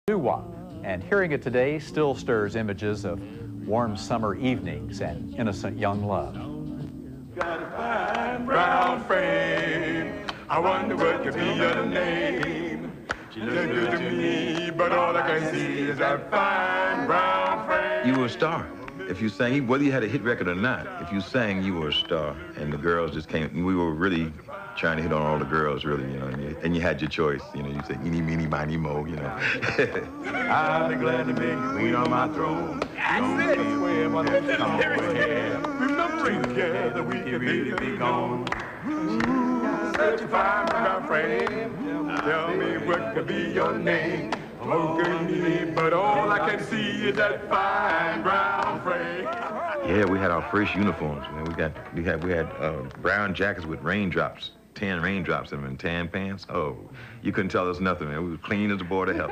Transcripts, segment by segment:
Doo-Wop, and hearing it today still stirs images of warm summer evenings and innocent young love. Got a fine brown frame. I wonder what could be your name. She looks good to me, but all I can see is that fine brown frame. You were a star. If you sang, whether you had a hit record or not, if you sang, you were a star. And the girls just came, and we were really trying to hit on all the girls, really, you know, and you had your choice. You know, you said, eeny, meeny, miny, mo, you know. I'll be glad to make you queen on my throne. That's it. Remembering together we can really be gone. Such a fine brown frame. Tell me what could be your name. Oh, good, but all I can see is that fine brown frame. Yeah, we had our first uniforms, man. We had brown jackets with raindrops, tan raindrops in them, and tan pants. Oh, you couldn't tell us nothing, man. We were clean as a board of hell.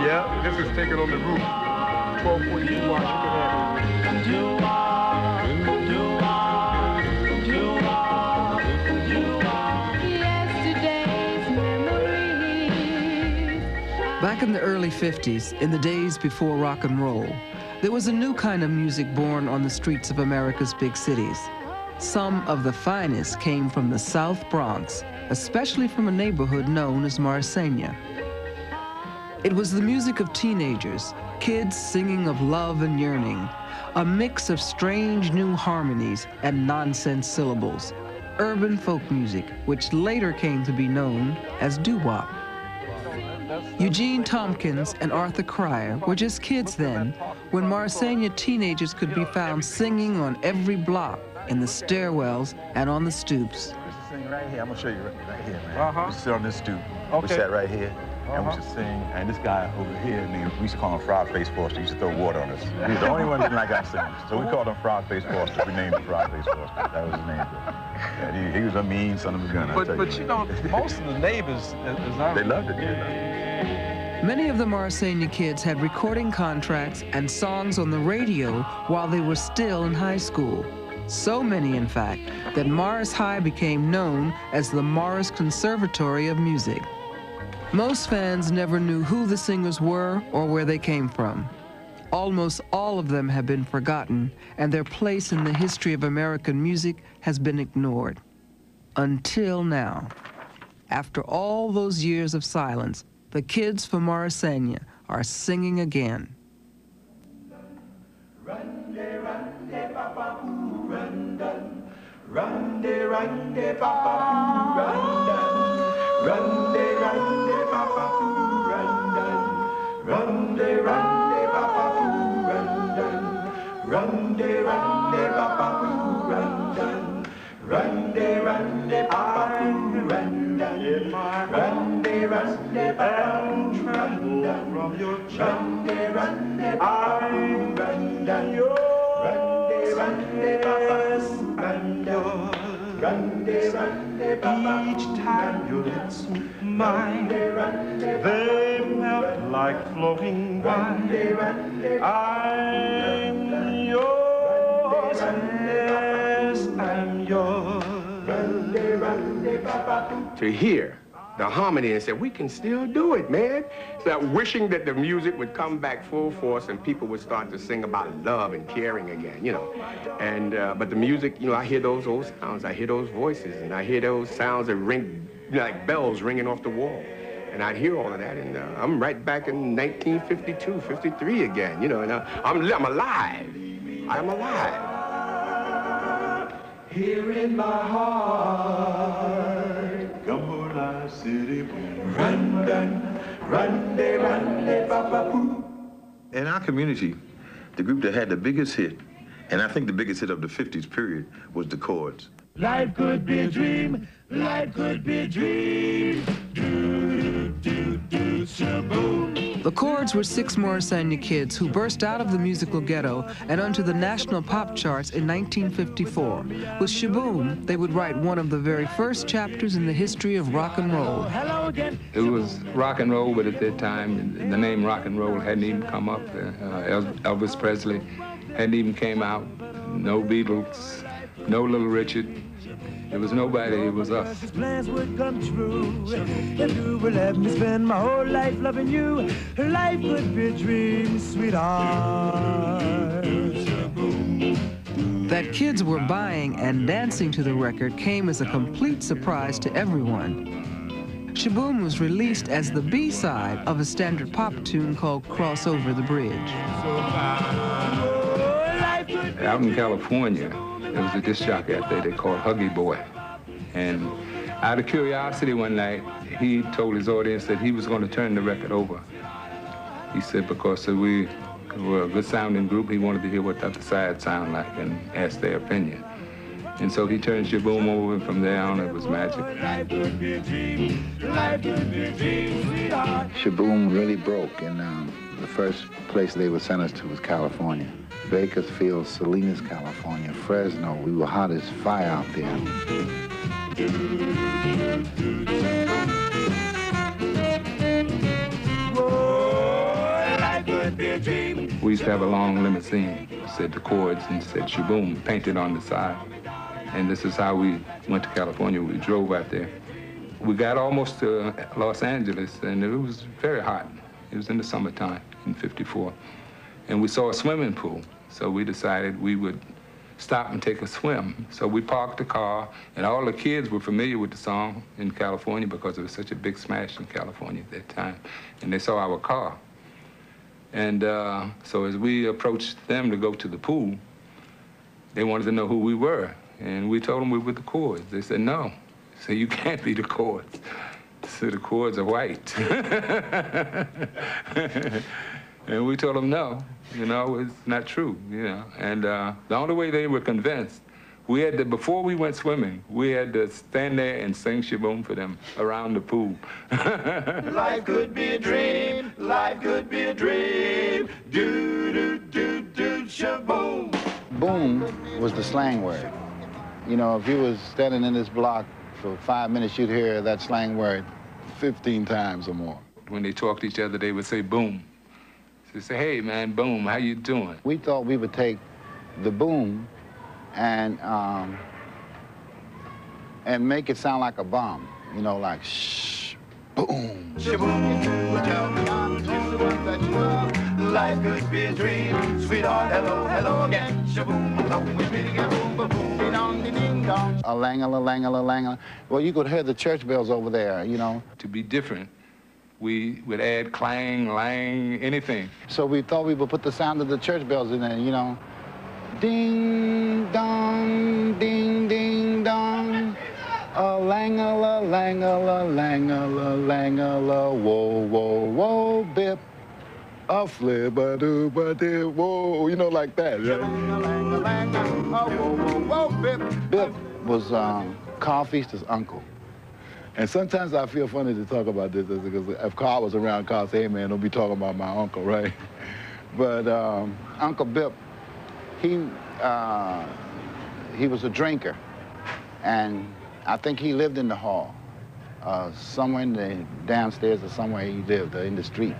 Yeah, this is taken on the roof. 12.2 watts, you can have it. Back in the early 50s, in the days before rock and roll, there was a new kind of music born on the streets of America's big cities. Some of the finest came from the South Bronx, especially from a neighborhood known as Marsegna. It was the music of teenagers, kids singing of love and yearning, a mix of strange new harmonies and nonsense syllables, urban folk music, which later came to be known as doo-wop. Eugene Tompkins and Arthur Cryer were just kids then, when Marsegna teenagers could be found singing on every block, in the stairwells and on the stoops. We used to sing right here. I'm gonna show you right here, man. We used to sit on this stoop. Okay. We sat right here, and we used to sing. And this guy over here, we used to call him Frog-Faced Forster. He used to throw water on us. He was the only one who didn't like our singing. So we called him Frog-Faced Forster. We named him Frog-Faced Forster. That was his name. Yeah, he was a mean son of a gun. But you know, most of the neighbors, they loved it. Many of the Marsegna kids had recording contracts and songs on the radio while they were still in high school. So many, in fact, that Morris High became known as the Morris Conservatory of Music. Most fans never knew who the singers were or where they came from. Almost all of them have been forgotten, and their place in the history of American music has been ignored. Until now. After all those years of silence, the kids from Marsegna are singing again. And tremble from your chest. I'm each time your lips meet mine, they melt like floating wine. I'm yours, yes, I'm yours. To hear the harmony and say, we can still do it, man. That wishing that the music would come back full force and people would start to sing about love and caring again, you know. And, but the music, you know, I hear those old sounds, I hear those voices, and I hear those sounds that ring, you know, like bells ringing off the wall. And I'd hear all of that, and I'm right back in 1952, 53 again, you know, and I'm alive. I'm alive. Here in my heart, Gumbola City, run, run, run, de, papa, poo. In our community, the group that had the biggest hit, and I think the biggest hit of the 50s period, was the Chords. Life could be a dream, life could be a dream. Do, do, do, shaboom. The Chords were 6 Marsegna kids who burst out of the musical ghetto and onto the national pop charts in 1954. With Shaboom, they would write one of the very first chapters in the history of rock and roll. Hello again. It was rock and roll, but at that time, the name rock and roll hadn't even come up. Elvis Presley hadn't even came out. No Beatles, no Little Richard, There was nobody, it was us. His plans would come true. If you would let me spend my whole life loving you, life could be a dream, sweetheart. That kids were buying and dancing to the record came as a complete surprise to everyone. Shaboom was released as the B-side of a standard pop tune called Cross Over the Bridge. Out in California, there was a disc jockey out there they called Huggy Boy. And out of curiosity one night, he told his audience that he was going to turn the record over. He said because we were a good sounding group, he wanted to hear what the other side sounded like and ask their opinion. And so he turned Shaboom over, and from there on it was magic. Shaboom really broke, and the first place they would send us to was California. Bakersfield, Salinas, California, Fresno. We were hot as fire out there. We used to have a long limousine, said the Chords, and said Shaboom painted on the side. And this is how we went to California. We drove out there. We got almost to Los Angeles, and it was very hot. It was in the summertime in '54. And we saw a swimming pool, so we decided we would stop and take a swim. So we parked the car, and all the kids were familiar with the song in California because it was such a big smash in California at that time. And they saw our car. And so as we approached them to go to the pool, they wanted to know who we were. And we told them we were the Chords. They said, no. So you can't be the Chords. So the Chords are white. And we told them, no, you know, it's not true, you know. And the only way they were convinced, we had to, before we went swimming, we had to stand there and sing Shaboom for them around the pool. Life could be a dream, life could be a dream. Do, Shaboom. Boom was the slang word. You know, if you was standing in this block for 5 minutes, you'd hear that slang word 15 times or more. When they talked to each other, they would say boom. They say, hey, man, boom, how you doing? We thought we would take the boom and make it sound like a bomb. You know, like shh, boom. Life could be a dream, sweetheart, hello, hello again. Shaboom, a lang-a-la-lang-a-la-lang-a. Well, you could hear the church bells over there, you know. To be different, we would add clang, lang, anything. So we thought we would put the sound of the church bells in there, you know. Ding, dong, ding, ding, dong. A lang-a-la, lang-a-la, lang-a-la, lang-a-la, whoa, whoa, whoa, bip. A flip-a-doo-ba-doo, whoa, you know, like that. Bip was Carl Feaster's uncle. And sometimes I feel funny to talk about this because if Carl was around, Carl say, hey, man, don't be talking about my uncle, right? But Uncle Bip, he was a drinker. And I think he lived in the hall, somewhere in the downstairs or somewhere he lived, in the street.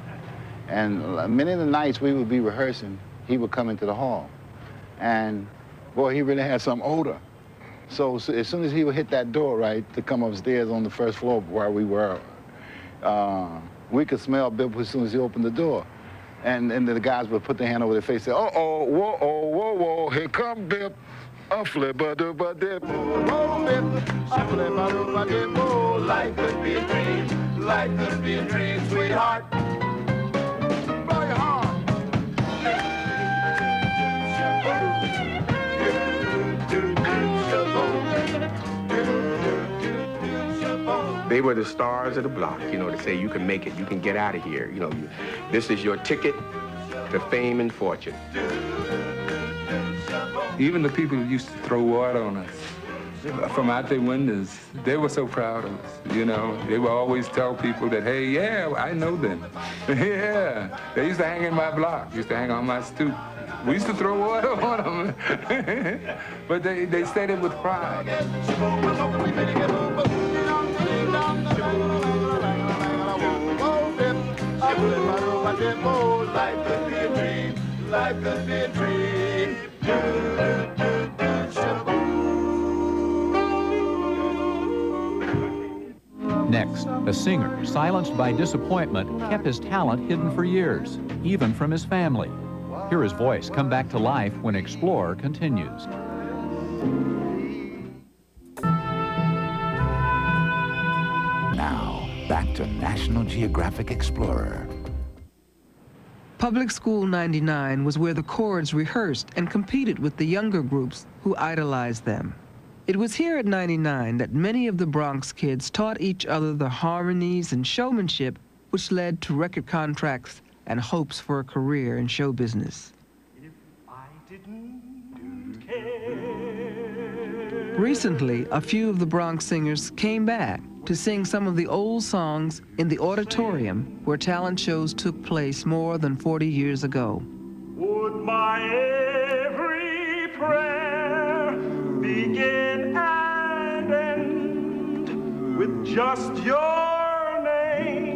And many of the nights we would be rehearsing, he would come into the hall. And boy, he really had some odor. So as soon as he would hit that door, right, to come upstairs on the first floor where we were, we could smell Bip as soon as he opened the door. And the guys would put their hand over their face and say, uh-oh, whoa, whoa, whoa, here come Bip. A flip-a-doo-ba-dip, whoa, Bip. A flip-a-doo-ba-dip, whoa. Life could be a dream, life could be a dream, sweetheart. Blow your horn. They were the stars of the block, you know, to say you can make it, you can get out of here. You know, this is your ticket to fame and fortune. Even the people who used to throw water on us from out their windows, they were so proud of us, you know. They would always tell people that, hey, yeah, I know them. Yeah, they used to hang in my block, used to hang on my stoop. We used to throw water on them. But they said it with pride. Life could be a dream, life could be a dream. Bronx, a singer silenced by disappointment kept his talent hidden for years, even from his family. Hear his voice come back to life when Explorer continues. Now, back to National Geographic Explorer. Public School 99 was where the Chords rehearsed and competed with the younger groups who idolized them. It was here at 99 that many of the Bronx kids taught each other the harmonies and showmanship which led to record contracts and hopes for a career in show business. Recently, a few of the Bronx singers came back to sing some of the old songs in the auditorium where talent shows took place more than 40 years ago. Would my every prayer begin and end with just your name?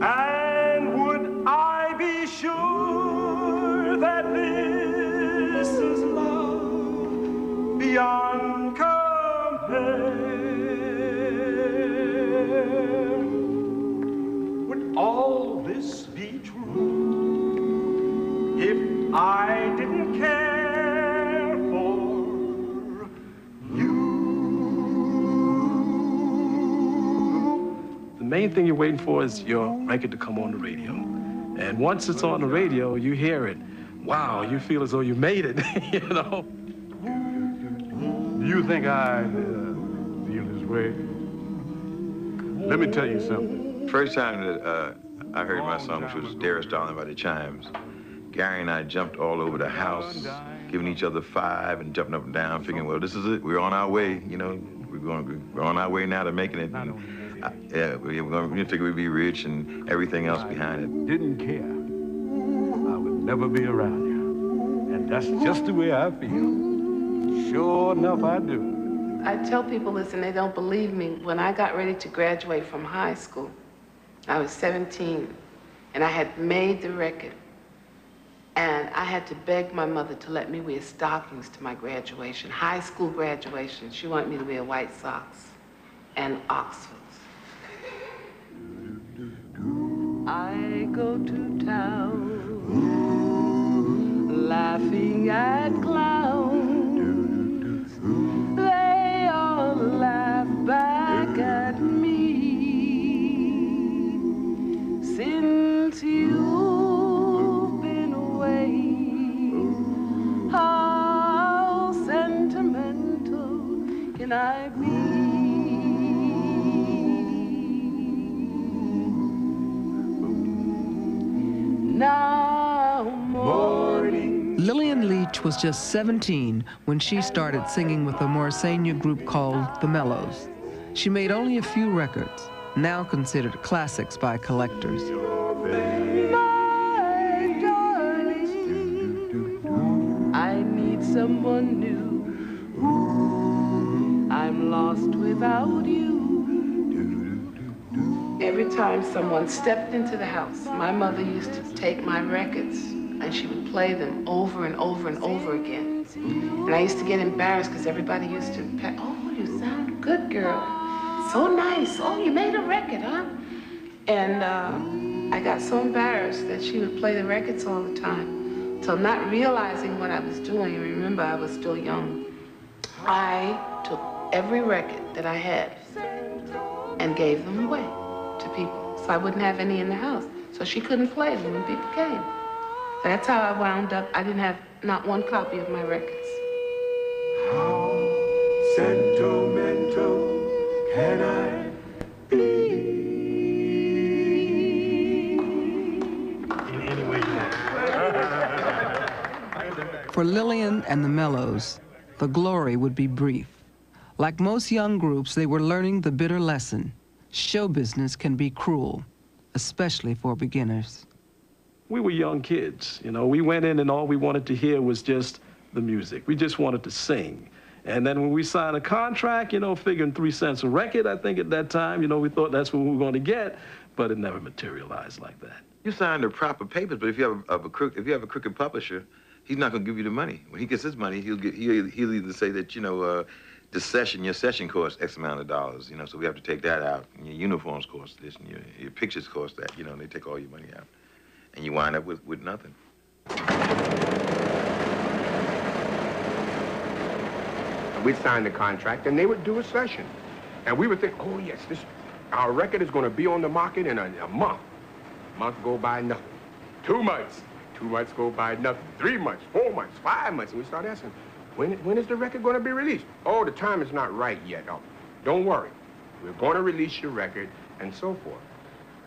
And would I be sure that this is love beyond compare? Would all this be true if I didn't care for you? The main thing you're waiting for is your record to come on the radio. And once it's on the radio, you hear it. Wow, you feel as though you made it, you know? Do you think I feel this way? Let me tell you something. First time that I heard my song, which was Dearest Darling by the Chimes, Gary and I jumped all over the house, giving each other five and jumping up and down, figuring, well, this is it. We're on our way, you know. We're on our way now to making it. And, we figure we'd be rich and everything else behind it. Didn't care. I would never be around you. And that's just the way I feel. Sure enough, I do. I tell people this and they don't believe me. When I got ready to graduate from high school, I was 17 and I had made the record. And I had to beg my mother to let me wear stockings to my graduation, high school graduation. She wanted me to wear white socks and Oxfords. I go to town laughing at clowns. They all laugh back at me. Since you've been away, how sentimental can I be? Now morning. Lillian Leach was just 17 when she started singing with a Mauritania group called The Mellows. She made only a few records, now considered classics by collectors. My darling, I need someone new. I'm lost without you. Every time someone stepped into the house, my mother used to take my records and she would play them over and over and over again. And I used to get embarrassed because everybody used to, oh, you sound good, girl. So nice. Oh, you made a record, huh? And I got so embarrassed that she would play the records all the time. So not realizing what I was doing, remember I was still young, I took every record that I had and gave them away to people, so I wouldn't have any in the house. So she couldn't play them when people came. That's how I wound up. I didn't have not one copy of my records. How sentimental can I be? In any way you want. For Lillian and the Mellows, the glory would be brief. Like most young groups, they were learning the bitter lesson. Show business can be cruel, especially for beginners. We were young kids, you know. We went in and all we wanted to hear was just the music. We just wanted to sing. And then when we signed a contract, you know, figuring 3 cents a record, I think at that time, you know, we thought that's what we were going to get, but it never materialized like that. You sign the proper papers, but if you have a crooked publisher, he's not going to give you the money. When he gets his money, he'll either say that, you know, the session, your session costs X amount of dollars, you know, so we have to take that out. And your uniforms cost this, and your pictures cost that, you know, and they take all your money out. And you wind up with nothing. We'd sign the contract, and they would do a session. And we would think, oh, yes, our record is going to be on the market in a month. A month go by, nothing. 2 months. 2 months go by, nothing. 3 months, 4 months, 5 months. And we start asking, when is the record going to be released? Oh, the time is not right yet. Oh, don't worry. We're going to release your record, and so forth.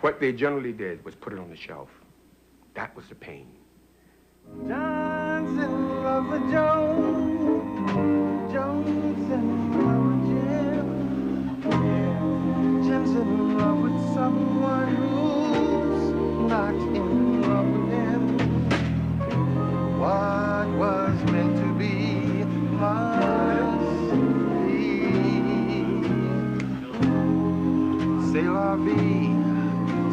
What they generally did was put it on the shelf. That was the pain. John's in love with Joe. Jones in love with Jim. Jim's in love with someone who's not in love with him. What was meant to be must be. C'est la vie,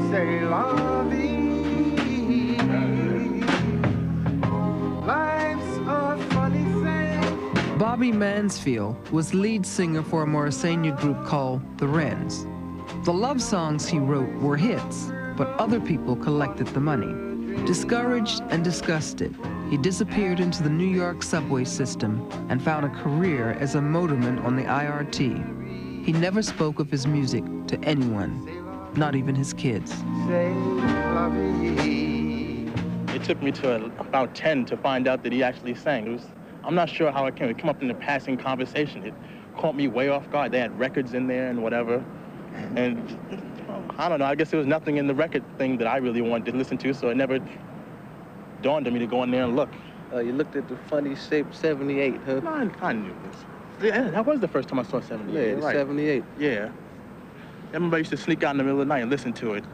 c'est la vie. Life's a funny thing. Bobby Mansfield was lead singer for a Morrisania group called the Wrens. The love songs he wrote were hits, but other people collected the money. Discouraged and disgusted, he disappeared into the New York subway system and found a career as a motorman on the IRT. He never spoke of his music to anyone, not even his kids. It took me to about 10 to find out that he actually sang. I'm not sure how it came. It came up in a passing conversation. It caught me way off guard. They had records in there and whatever. And I don't know, I guess there was nothing in the record thing that I really wanted to listen to, so it never dawned on me to go in there and look. You looked at the funny shape 78, huh? No, I knew this. Yeah, that was the first time I saw 78. Yeah, right. 78. Yeah. I remember I used to sneak out in the middle of the night and listen to it.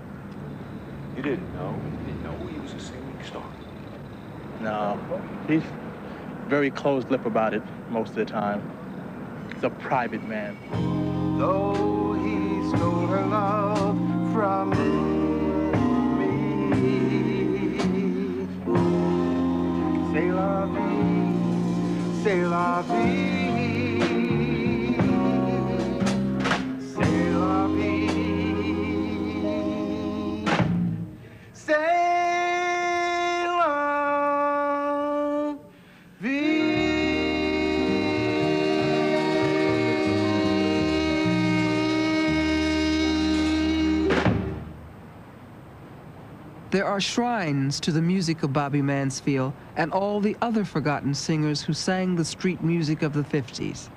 You didn't know? You didn't know he was a singing star? No. He's very closed-lip about it most of the time. He's a private man. Though he stole her love from me. C'est la vie, c'est la vie. C'est la vie. C'est la vie. There are shrines to the music of Bobby Mansfield and all the other forgotten singers who sang the street music of the 50s.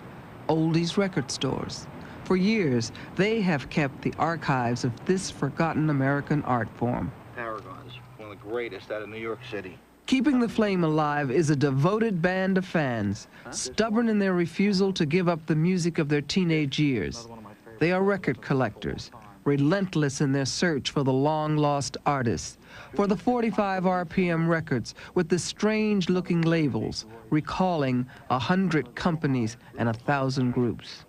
Oldies record stores. For years, they have kept the archives of this forgotten American art form. Paragon's one of the greatest out of New York City. Keeping the flame alive is a devoted band of fans, stubborn in their refusal to give up the music of their teenage years. They are record collectors, relentless in their search for the long-lost artists, for the 45 RPM records with the strange-looking labels, recalling 100 companies and 1,000 groups.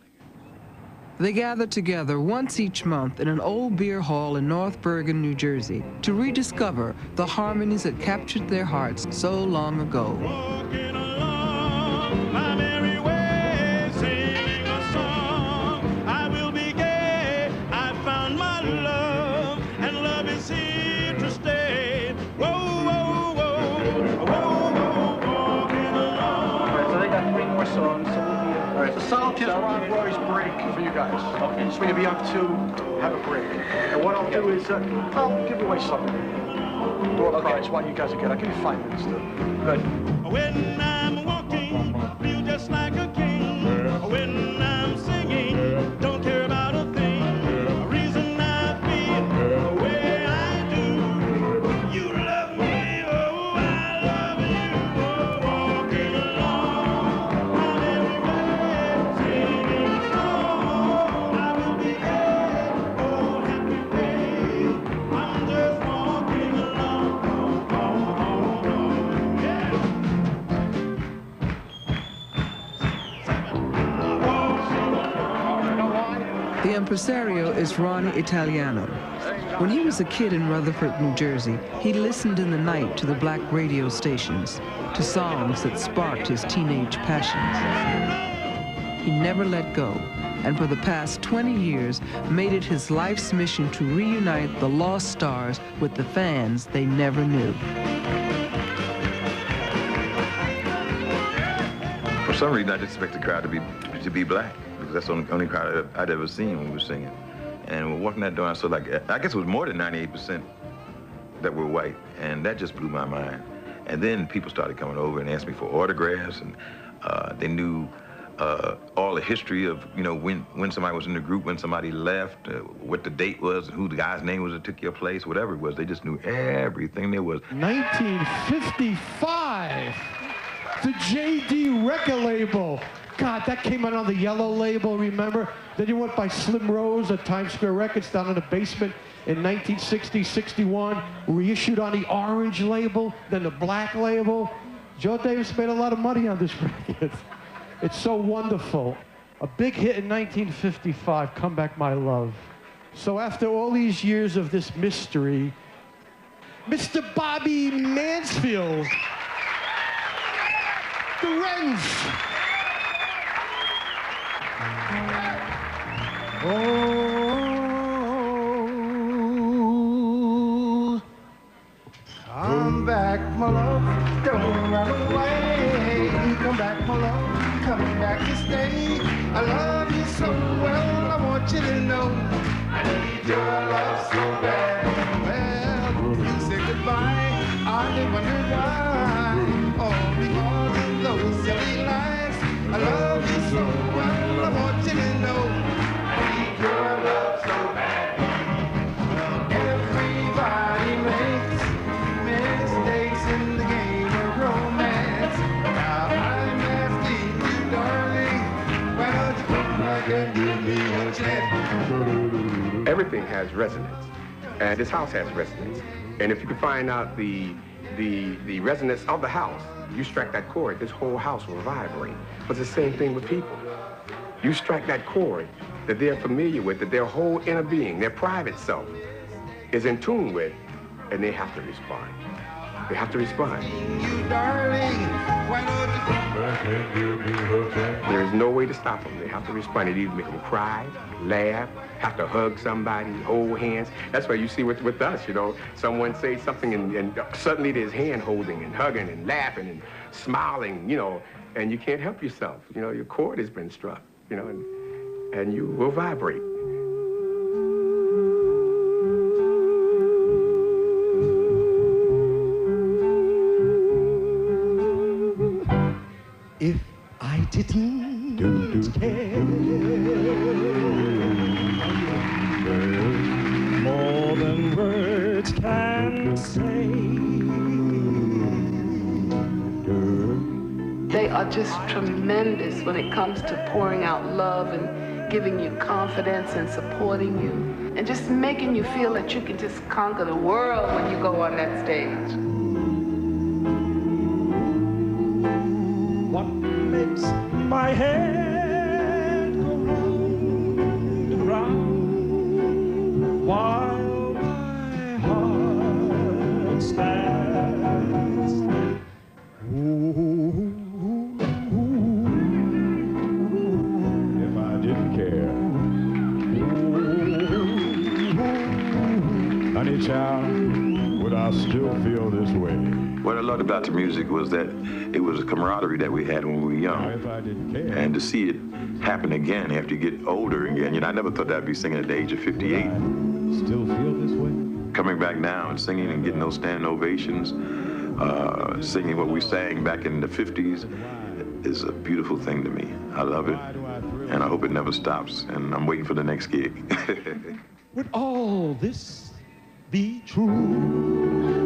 They gather together once each month in an old beer hall in North Bergen, New Jersey, to rediscover the harmonies that captured their hearts so long ago. Solitude is Ron Roy's break for you guys. Okay. So you'll be up to have a break. And what I'll do is, I'll give away something. Door prize while you guys are good. I'll give you 5 minutes to. Good. When I'm walking, feel just like a king. When I'm singing, don't care about a thing. A reason I feel the way I do. You love me, oh, I love you. Oh, walking along, I'm everywhere, singing a song. I will be there, oh, happy day. I'm just walking along. The impresario is Ronnie Italiano. When he was a kid in Rutherford, New Jersey, he listened in the night to the black radio stations, to songs that sparked his teenage passions. he never let go, and for the past 20 years made it his life's mission to reunite the lost stars with the fans they never knew. For some reason, I just expect the crowd to be black, because that's the only crowd I'd ever seen when we were singing. And walking that door, I saw like, I guess it was more than 98% that were white, and that just blew my mind. And then people started coming over and asked me for autographs, and they knew all the history of, you know, when somebody was in the group, when somebody left, what the date was, who the guy's name was that took your place, whatever it was. They just knew everything there was. 1955, the JD record label. God, that came out on the yellow label, remember? Then you went by Slim Rose at Times Square Records down in the basement in 1960, 61, reissued on the orange label, then the black label. Joe Davis made a lot of money on this record. It's so wonderful. A big hit in 1955, Come Back My Love. So after all these years of this mystery, Mr. Bobby Mansfield, the Wrens. Oh, come back, my love, don't run away. Come back, my love, come back to stay. I love you so well, I want you to know I need your love so bad. Well, you say goodbye, I did wonder why. All because of those silly lies. I love you so well, I want you to know your love so bad. Everybody makes mistakes in the game of romance. Now I'm asking you, darling, why don't you come back and give me a chance? Everything has resonance, and this house has resonance. And if you can find out the resonance of the house, you strike that chord, this whole house will vibrate. But it's the same thing with people. You strike that chord that they're familiar with, that their whole inner being, their private self, is in tune with, and they have to respond. They have to respond. There is no way to stop them. They have to respond. It either make them cry, laugh, have to hug somebody, hold hands. That's why you see with us, you know, someone say something and suddenly there's hand holding and hugging and laughing and smiling, you know, and you can't help yourself. You know, your chord has been struck, you know, and you will vibrate. If I didn't care more than words can say. They are just tremendous when it comes to pouring out love and giving you confidence and supporting you and just making you feel that you can just conquer the world when you go on that stage. What makes my head go round and round while my heart stands? Ooh. If I didn't care, honey child, would I still feel this way? What I loved about the music was that it was a camaraderie that we had when we were young. And to see it happen again after you get older again, you know, I never thought I'd be singing at the age of 58. Still feel this way? Coming back now and singing and getting those standing ovations, singing what we sang back in the 50s is a beautiful thing to me. I love it, and I hope it never stops, and I'm waiting for the next gig. Would all this be true?